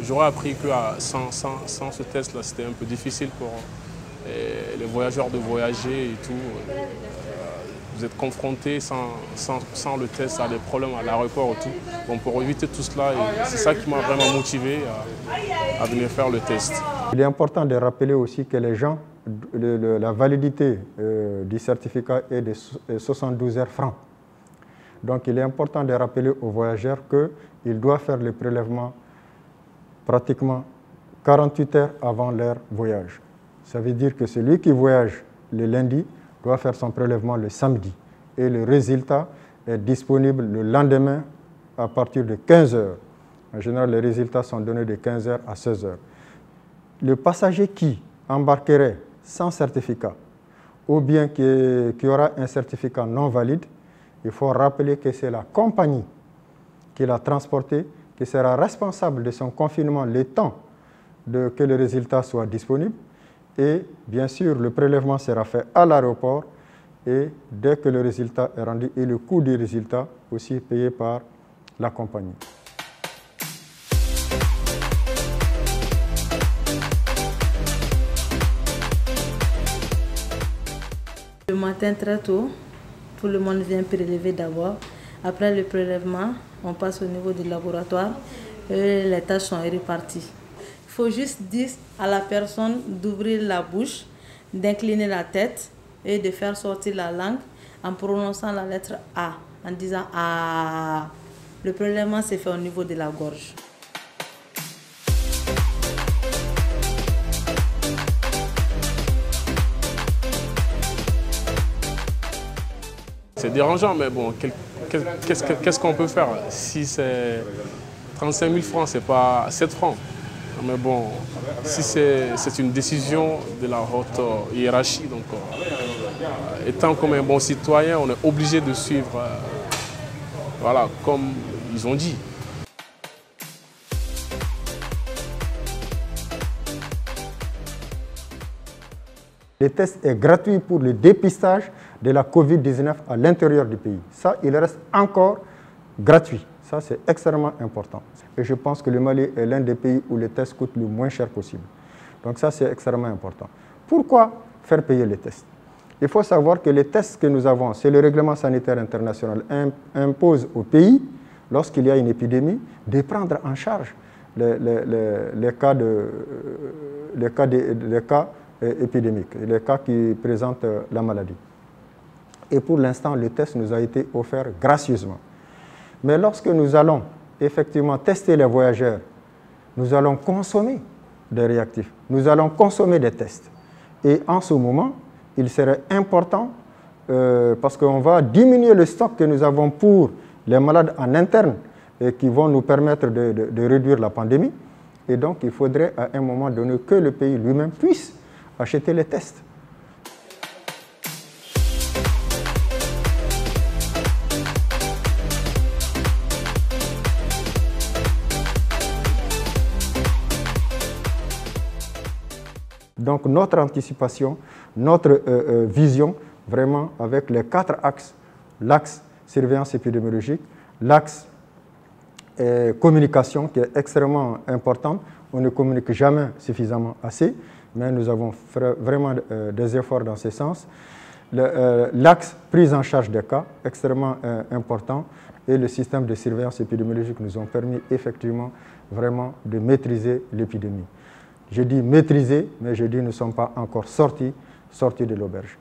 j'aurais appris que sans ce test-là, c'était un peu difficile pour les voyageurs de voyager et tout. Vous êtes confrontés sans le test à des problèmes à l'aéroport et tout. Bon, pour éviter tout cela, c'est ça qui m'a vraiment motivé à venir faire le test. Il est important de rappeler aussi que les gens, la validité du certificat est de 72 heures francs. Donc il est important de rappeler aux voyageurs qu'ils doivent faire le prélèvement pratiquement 48 heures avant leur voyage. Ça veut dire que celui qui voyage le lundi doit faire son prélèvement le samedi. Et le résultat est disponible le lendemain à partir de 15 heures. En général, les résultats sont donnés de 15 heures à 16 heures. Le passager qui embarquerait sans certificat ou bien qui aura un certificat non valide, il faut rappeler que c'est la compagnie qui l'a transporté qui sera responsable de son confinement le temps que le résultat soit disponible. Et bien sûr, le prélèvement sera fait à l'aéroport et dès que le résultat est rendu, et le coût du résultat aussi payé par la compagnie. Le matin très tôt, tout le monde vient prélever d'abord. Après le prélèvement, on passe au niveau du laboratoire et les tâches sont réparties. Il faut juste dire à la personne d'ouvrir la bouche, d'incliner la tête et de faire sortir la langue en prononçant la lettre A, en disant A. Le prélèvement s'est fait au niveau de la gorge. C'est dérangeant, mais bon, qu'est-ce qu'on peut faire? Si c'est 35 000 francs, c'est pas 7 francs. Mais bon, si c'est une décision de la haute hiérarchie, donc étant comme un bon citoyen, on est obligé de suivre, voilà, comme ils ont dit. Le test est gratuit pour le dépistage de la Covid-19 à l'intérieur du pays. Ça, il reste encore gratuit. Ça, c'est extrêmement important. Et je pense que le Mali est l'un des pays où les tests coûtent le moins cher possible. Donc ça, c'est extrêmement important. Pourquoi faire payer les tests? Il faut savoir que les tests que nous avons, c'est le règlement sanitaire international, impose au pays, lorsqu'il y a une épidémie, de prendre en charge les cas épidémiques, les cas qui présentent la maladie. Et pour l'instant, le test nous a été offert gracieusement. Mais lorsque nous allons effectivement tester les voyageurs, nous allons consommer des réactifs, nous allons consommer des tests. Et en ce moment, il serait important, parce qu'on va diminuer le stock que nous avons pour les malades en interne et qui vont nous permettre de réduire la pandémie. Et donc, il faudrait à un moment donné que le pays lui-même puisse acheter les tests. Donc notre anticipation, notre vision, vraiment avec les 4 axes, l'axe surveillance épidémiologique, l'axe communication qui est extrêmement important, on ne communique jamais suffisamment assez, mais nous avons fait vraiment des efforts dans ce sens. L'axe prise en charge des cas, extrêmement important, et le système de surveillance épidémiologique nous ont permis effectivement vraiment de maîtriser l'épidémie. Je dis maîtriser, mais je dis nous ne sommes pas encore sortis de l'auberge.